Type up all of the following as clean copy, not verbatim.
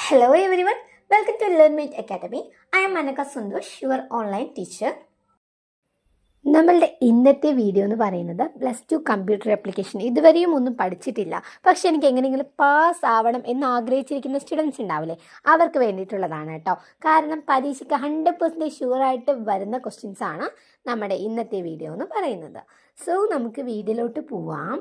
Hello everyone, welcome to LearnMate Academy. I am Manaka Sundosh, your online teacher. നമ്മളുടെ ഇന്നത്തെ video എന്ന് പറയുന്നത് +2 computer application ഇതുവരെയും ഒന്നും പഠിച്ചിട്ടില്ല, പക്ഷെ എനിക്ക് എങ്ങനെയെങ്കിലും പാസ് ആവണം എന്ന് ആഗ്രഹിച്ചിരിക്കുന്ന സ്റ്റുഡൻസ് ഉണ്ടാവില്ലേ, അവർക്ക് വേണ്ടിയിട്ടുള്ളതാണ് കേട്ടോ. കാരണം പരീക്ഷയ്ക്ക് 100% ഷുവറായിട്ട് വരുന്ന ക്വസ്റ്റ്യൻസ് ആണ് നമ്മുടെ ഇന്നത്തെ വീഡിയോ എന്ന് പറയുന്നത്. സോ നമുക്ക് വീഡിയോയിലോട്ട് പോവാം.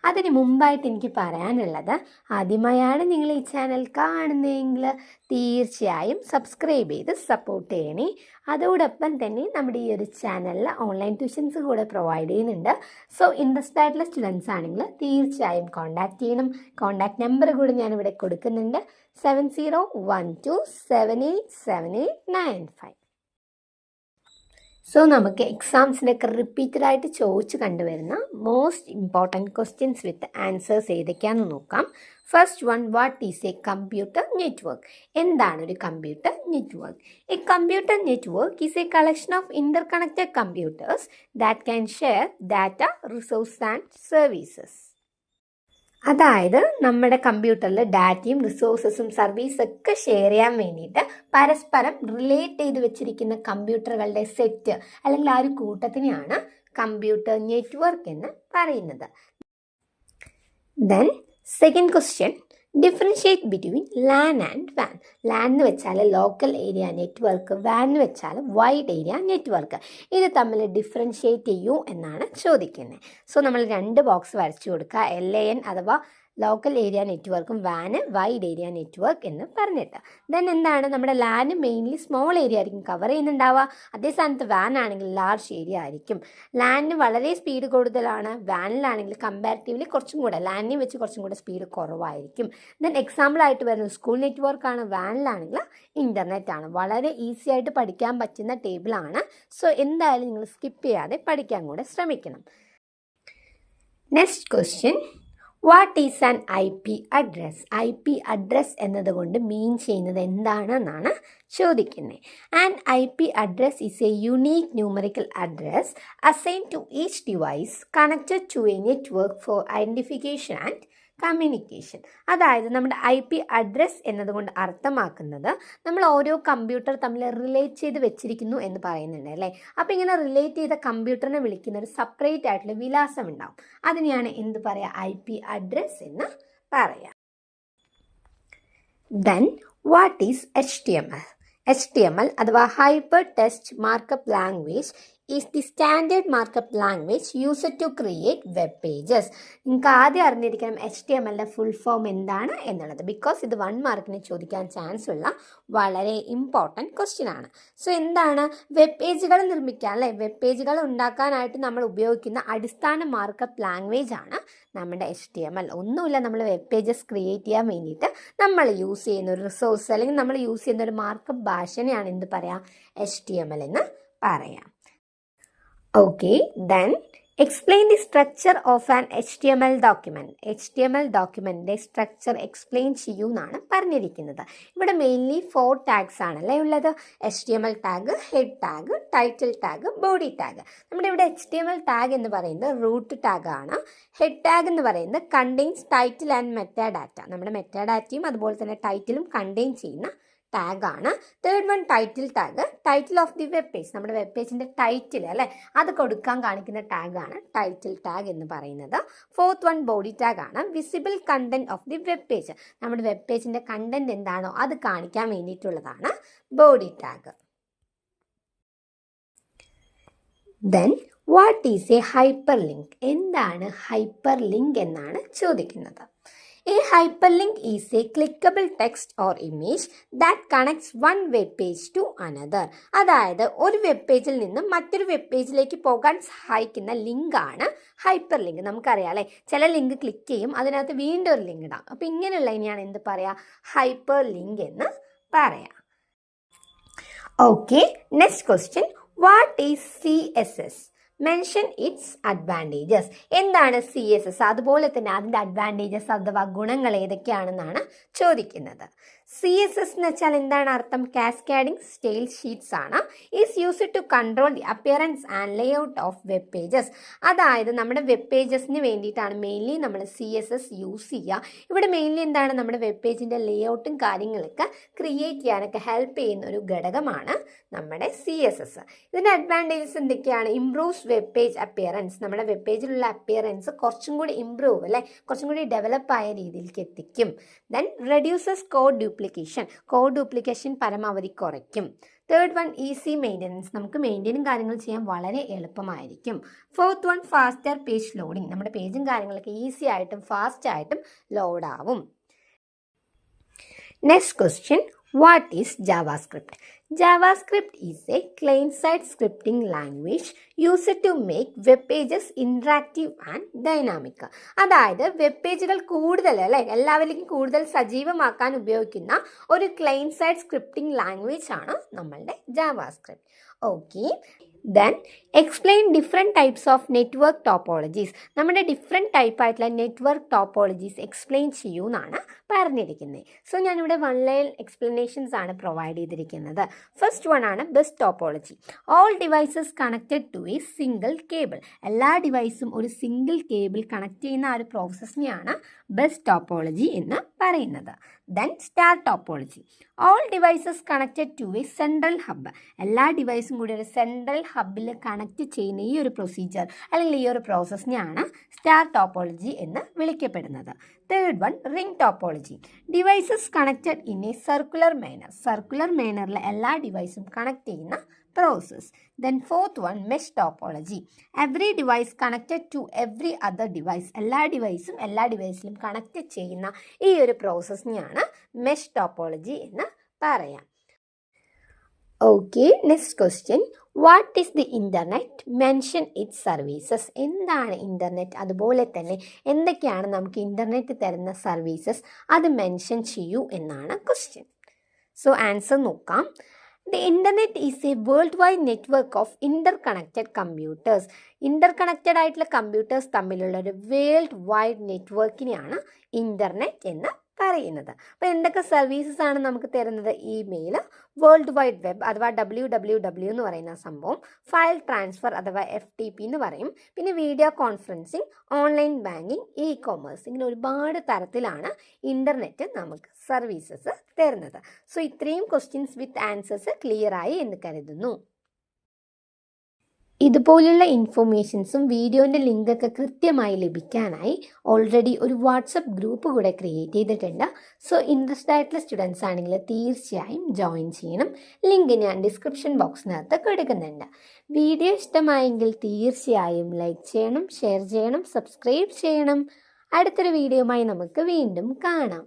അതിന് മുമ്പായിട്ട് എനിക്ക് പറയാനുള്ളത്, ആദ്യമായാണ് നിങ്ങൾ ഈ ചാനൽ കാണുന്നതെങ്കിൽ തീർച്ചയായും സബ്സ്ക്രൈബ് ചെയ്ത് സപ്പോർട്ട് ചെയ്യണേ. അതോടൊപ്പം തന്നെ നമ്മുടെ ഈ ഒരു ചാനലിൽ ഓൺലൈൻ ട്യൂഷൻസ് കൂടെ പ്രൊവൈഡ് ചെയ്യുന്നുണ്ട്. സോ ഇൻട്രസ്റ്റ് ആയിട്ടുള്ള സ്റ്റുഡൻസ് ആണെങ്കിൽ തീർച്ചയായും കോൺടാക്ട് ചെയ്യണം. കോൺടാക്ട് നമ്പർ കൂടി ഞാനിവിടെ കൊടുക്കുന്നുണ്ട്, 7012787895. സോ നമുക്ക് എക്സാംസിനൊക്കെ റിപ്പീറ്റഡായിട്ട് ചോദിച്ച് കണ്ടുവരുന്ന most important questions with answers ഏതൊക്കെയാണെന്ന് നോക്കാം. First one, what is A computer network? എന്താണ് ഒരു computer network? A computer network is A collection of interconnected computers that can share data, resource and services. അതായത് നമ്മുടെ കമ്പ്യൂട്ടറിൽ ഡാറ്റയും റിസോഴ്സസും സർവീസൊക്കെ ഷെയർ ചെയ്യാൻ വേണ്ടിയിട്ട് പരസ്പരം റിലേറ്റ് ചെയ്ത് വെച്ചിരിക്കുന്ന കമ്പ്യൂട്ടറുകളുടെ സെറ്റ് അല്ലെങ്കിൽ ആ ഒരു കൂട്ടത്തിനെയാണ് കമ്പ്യൂട്ടർ നെറ്റ്വർക്ക് എന്ന് പറയുന്നത്. Then second question, differentiate between LAN and വാൻ. ലാൻ എന്ന് വെച്ചാൽ ലോക്കൽ ഏരിയ നെറ്റ്വർക്ക്, വാൻ എന്ന് വെച്ചാൽ വൈഡ് ഏരിയ നെറ്റ്വർക്ക്. ഇത് തമ്മിൽ ഡിഫറൻഷിയേറ്റ് ചെയ്യൂ എന്നാണ് ചോദിക്കുന്നത്. സോ നമ്മൾ 2 ബോക്സ് വരച്ചു കൊടുക്കുക, LAN അഥവാ ലോക്കൽ ഏരിയ നെറ്റ്വർക്കും വാന് വൈഡ് ഏരിയ നെറ്റ്വർക്ക് എന്ന് പറഞ്ഞിട്ട്. ദെൻ എന്താണ്, നമ്മുടെ ലാന് മെയിൻലി സ്മോൾ ഏരിയ ആയിരിക്കും കവർ ചെയ്യുന്നുണ്ടാവുക, അതേ സ്ഥാനത്ത് വാൻ ആണെങ്കിൽ ലാർജ് ഏരിയ ആയിരിക്കും. ലാനിന് വളരെ സ്പീഡ് കൂടുതലാണ്, വാനിലാണെങ്കിൽ കമ്പാരിറ്റീവ്ലി കുറച്ചും കൂടെ ലാനിനെ വെച്ച് കുറച്ചും കൂടെ സ്പീഡ് കുറവായിരിക്കും. ദെൻ എക്സാമ്പിളായിട്ട് വരുന്നത് സ്കൂൾ നെറ്റ്വർക്കാണ്, വാനിലാണെങ്കിൽ ഇൻ്റർനെറ്റ് ആണ്. വളരെ ഈസി ആയിട്ട് പഠിക്കാൻ പറ്റുന്ന ടേബിളാണ്. സോ എന്തായാലും നിങ്ങൾ സ്കിപ്പ് ചെയ്യാതെ പഠിക്കാൻ കൂടെ ശ്രമിക്കണം. Next question, what is an IP address? IP address എന്നതുകൊണ്ട് മീൻ ചെയ്യുന്നത് എന്താണെന്നാണ് ചോദിക്കുന്നത്. An IP address is a unique numerical address assign to each device connected to a network for identification and communication. അതായത് നമ്മുടെ IP അഡ്രസ് എന്നതുകൊണ്ട് അർത്ഥമാക്കുന്നത് നമ്മൾ ഓരോ കമ്പ്യൂട്ടർ തമ്മിൽ റിലേറ്റ് ചെയ്ത് വെച്ചിരിക്കുന്നു എന്ന് പറയുന്നുണ്ട് അല്ലേ. അപ്പോൾ ഇങ്ങനെ റിലേറ്റ് ചെയ്ത കമ്പ്യൂട്ടറിനെ വിളിക്കുന്ന ഒരു സെപ്പറേറ്റ് ആയിട്ടുള്ള വിലാസം ഉണ്ടാവും, അതിനെയാണ് എന്ത് പറയുക, IP അഡ്രസ് എന്ന് പറയാം. Then what is HTML? HTML അഥവാ hyper text markup language is the standard markup language used to create web pages. നിങ്ങൾക്ക് ആദ്യം അറിഞ്ഞിരിക്കണം HTML ഫുൾ ഫോം എന്താണ് എന്നുള്ളത്, ബിക്കോസ് ഇത് 1 മാർക്കിന് ചോദിക്കാൻ ചാൻസ് ഉള്ള വളരെ ഇമ്പോർട്ടൻറ്റ് ക്വസ്റ്റ്യൻ ആണ്. സോ എന്താണ്, വെബ് പേജുകൾ നിർമ്മിക്കാൻ അല്ലേ, വെബ് പേജുകൾ ഉണ്ടാക്കാനായിട്ട് നമ്മൾ ഉപയോഗിക്കുന്ന അടിസ്ഥാന മാർക്കപ്പ് ലാംഗ്വേജ് ആണ് നമ്മുടെ HTML. ഒന്നുമില്ല, നമ്മൾ വെബ് പേജസ് ക്രിയേറ്റ് ചെയ്യാൻ വേണ്ടിയിട്ട് നമ്മൾ യൂസ് ചെയ്യുന്ന ഒരു റിസോഴ്സ് അല്ലെങ്കിൽ നമ്മൾ യൂസ് ചെയ്യുന്ന ഒരു മാർക്കപ്പ് ഭാഷനെയാണ് എന്ത് പറയാം, HTML എന്ന് പറയാം. Okay, then explain the structure of an HTML document. HTML documentന്റെ സ്ട്രക്ചർ എക്സ്പ്ലെയിൻ ചെയ്യൂ എന്നാണ് പറഞ്ഞിരിക്കുന്നത്. ഇവിടെ മെയിൻലി 4 ടാഗ്സ് ആണല്ലേ ഉള്ളത്. HTML tag, head tag, title tag, body tag. നമ്മുടെ ഇവിടെ HTML ടാഗ് എന്ന് പറയുന്നത് റൂട്ട് ടാഗ് ആണ്. ഹെഡ് ടാഗ് എന്ന് പറയുന്നത് കണ്ടെയ്ൻസ് ടൈറ്റിൽ ആൻഡ് മെറ്റാഡാറ്റ. നമ്മുടെ മെറ്റാഡാറ്റയും അതുപോലെ തന്നെ ടൈറ്റിലും കണ്ടെയ്ൻ ചെയ്യുന്ന ടാഗാണ്. Third one title tag, title of the web page. നമ്മുടെ വെബ് പേജിൻ്റെ ടൈറ്റിൽ അല്ലേ, അത് കൊടുക്കാൻ കാണിക്കുന്ന ടാഗാണ് ടൈറ്റിൽ ടാഗ് എന്ന് പറയുന്നത്. ഫോർത്ത് വൺ ബോഡി ടാഗ് ആണ്, visible content of the web page. നമ്മുടെ വെബ് പേജിൻ്റെ കണ്ടന്റ് എന്താണോ അത് കാണിക്കാൻ വേണ്ടിയിട്ടുള്ളതാണ് body tag. Then what is a hyperlink? എന്താണ് ഹൈപ്പർ ലിങ്ക് എന്നാണ് ചോദിക്കുന്നത്. A hyperlink is a clickable text or image that connects one web page to another. അതായത് ഒരു വെബ് പേജിൽ നിന്ന് മറ്റൊരു വെബ് പേജിലേക്ക് പോകാൻ സഹായിക്കുന്ന ലിങ്ക് ആണ് ഹൈപ്പർ ലിങ്ക്. നമുക്കറിയാം അല്ലേ, ചില ലിങ്ക് ക്ലിക്ക് ചെയ്യും, അതിനകത്ത് വീണ്ടും ഒരു ലിങ്ക് ഇടാം. അപ്പോൾ ഇങ്ങനെയുള്ളതിനെയാണ് എന്ത് പറയുക, ഹൈപ്പർ ലിങ്ക് എന്ന് പറയാം. Okay, next question, what is CSS? Mention it's advantages. എന്താണ് CSS, അതുപോലെ തന്നെ അതിൻ്റെ അഡ്വാൻറ്റേജസ് അഥവാ ഗുണങ്ങൾ ഏതൊക്കെയാണെന്നാണ് ചോദിക്കുന്നത്. CSS എന്ന് വെച്ചാൽ എന്താണ് അർത്ഥം? കാസ്കേഡിംഗ് സ്റ്റൈൽ ഷീറ്റ്സ് ആണ്. Is used to control the appearance and layout of web pages. അതായത് നമ്മുടെ വെബ് പേജസിന് വേണ്ടിയിട്ടാണ് മെയിൻലി നമ്മൾ CSS യൂസ് ചെയ്യുക. ഇവിടെ മെയിൻലി എന്താണ്, നമ്മുടെ വെബ് പേജിൻ്റെ ലേഔട്ടും കാര്യങ്ങളൊക്കെ ക്രിയേറ്റ് ചെയ്യാനൊക്കെ ഹെൽപ്പ് ചെയ്യുന്ന ഒരു ഘടകമാണ് നമ്മുടെ CSS. ഇതിൻ്റെ അഡ്വാൻറ്റേജസ് എന്തൊക്കെയാണ്? Improves web page appearance. നമ്മുടെ വെബ് പേജിലുള്ള അപ്പിയറൻസ് കുറച്ചും കൂടി ഇംപ്രൂവ് അല്ലെ, കുറച്ചും കൂടി ഡെവലപ്പ് ആയ രീതിയിലേക്ക് എത്തിക്കും. ദെൻ റെഡ്യൂസസ് കോഡ് ഡ്യൂപ്ലിക്കേഷൻ പരമാവധി കുറയ്ക്കും. Third one, easy maintenance. നമുക്ക് മെയിൻറ്റെയിനും കാര്യങ്ങൾ ചെയ്യാൻ വളരെ എളുപ്പമായിരിക്കും. Fourth one, faster page loading. നമ്മുടെ പേജും കാര്യങ്ങളൊക്കെ ഈസി ആയിട്ടും ഫാസ്റ്റ് ആയിട്ടും ലോഡാവും. Next question, what is JavaScript? JavaScript is a client-side scripting language used to make web pages interactive and dynamic. അതായത് വെബ് പേജുകൾ കൂടുതൽ അല്ലെ എല്ലാവരിലേക്കും കൂടുതൽ സജീവമാക്കാൻ ഉപയോഗിക്കുന്ന ഒരു ക്ലയൻറ്റ് സൈഡ് സ്ക്രിപ്റ്റിംഗ് ലാംഗ്വേജ് ആണ് നമ്മളുടെ JavaScript. Okay, then explain different types of network topologies. നമ്മുടെ ഡിഫറെൻറ്റ് ടൈപ്പ് ആയിട്ടുള്ള നെറ്റ്വർക്ക് ടോപ്പോളജീസ് എക്സ്പ്ലെയിൻ ചെയ്യൂ എന്നാണ് പറഞ്ഞിരിക്കുന്നത്. സോ ഞാനിവിടെ 1 ലൈൻ എക്സ്പ്ലനേഷൻസ് ആണ് പ്രൊവൈഡ് ചെയ്തിരിക്കുന്നത്. ഫസ്റ്റ് വൺ ആണ് bus topology. All devices connected to a single cable. എല്ലാ ഡിവൈസും ഒരു സിംഗിൾ കേബിൾ കണക്ട് ചെയ്യുന്ന ആ ഒരു പ്രോസസ്സിനെയാണ് ബസ് ടോപ്പോളജി എന്ന് പറയുന്നത്. Then star topology. All devices connected to a central hub. എല്ലാ ഡിവൈസും കൂടി ഒരു സെൻട്രൽ ഹബ്ബിൽ കണക്ട് ചെയ്യുന്ന ഈ ഒരു പ്രൊസീജിയർ അല്ലെങ്കിൽ ഈ ഒരു പ്രോസസ്സിനെയാണ് സ്റ്റാർ ടോപ്പോളജി എന്ന് വിളിക്കപ്പെടുന്നത്. Third one, ring topology. Devices connected in a circular മാനറിൽ എല്ലാ ഡിവൈസും കണക്ട് ചെയ്യുന്ന process. Then fourth one, mesh topology. Every device connected to every other device. എല്ലാ ഡിവൈസിലും കണക്ട് ചെയ്യുന്ന ഈ ഒരു പ്രോസസ്സിനെയാണ് മെഷ് ടോപ്പോളജി എന്ന് പറയാം. Okay, next question, what is the internet? Mention it's services. എന്താണ് ഇൻ്റർനെറ്റ്, അതുപോലെ തന്നെ എന്തൊക്കെയാണ് നമുക്ക് ഇൻ്റർനെറ്റ് തരുന്ന സർവീസസ്, അത് മെൻഷൻ ചെയ്യൂ എന്നാണ് ക്വസ്റ്റ്യൻ. സോ ആൻസർ നോക്കാം. The internet is a worldwide network of interconnected computers. Interconnected ആയിട്ടുള്ള കമ്പ്യൂട്ടേഴ്സ് തമ്മിലുള്ള ഒരു വേൾഡ് വൈഡ് നെറ്റ്വർക്കിനെയാണ് ഇൻ്റർനെറ്റ് എന്ന് പറയുന്നത്. അപ്പോൾ എന്തൊക്കെ സർവീസസ് ആണ് നമുക്ക് തരുന്നത്? ഇമെയിൽ, വേൾഡ് വൈഡ് വെബ് അഥവാ WWW എന്ന് പറയുന്ന സംഭവം, ഫയൽ ട്രാൻസ്ഫർ അഥവാ FTP എന്ന് പറയും, പിന്നെ video conferencing, online banking, e-commerce, ഇങ്ങനെ ഒരുപാട് തരത്തിലാണ് ഇൻ്റർനെറ്റ് നമുക്ക് സർവീസസ് തരുന്നത്. സോ ഇത്രയും ക്വസ്റ്റ്യൻസ് വിത്ത് ആൻസേഴ്സ് ക്ലിയർ ആയി എന്ന് കരുതുന്നു. ഇതുപോലുള്ള ഇൻഫോർമേഷൻസും വീഡിയോൻ്റെ ലിങ്കൊക്കെ കൃത്യമായി ലഭിക്കാനായി ഓൾറെഡി ഒരു വാട്സപ്പ് ഗ്രൂപ്പ് കൂടെ ക്രിയേറ്റ് ചെയ്തിട്ടുണ്ട്. സോ ഇൻട്രസ്റ്റ് ആയിട്ടുള്ള സ്റ്റുഡൻസ് ആണെങ്കിൽ തീർച്ചയായും ജോയിൻ ചെയ്യണം. ലിങ്ക് ഞാൻ ഡിസ്ക്രിപ്ഷൻ ബോക്സിനകത്ത് കൊടുക്കുന്നുണ്ട്. വീഡിയോ ഇഷ്ടമായെങ്കിൽ തീർച്ചയായും ലൈക്ക് ചെയ്യണം, ഷെയർ ചെയ്യണം, സബ്സ്ക്രൈബ് ചെയ്യണം. അടുത്തൊരു വീഡിയോയുമായി നമുക്ക് വീണ്ടും കാണാം.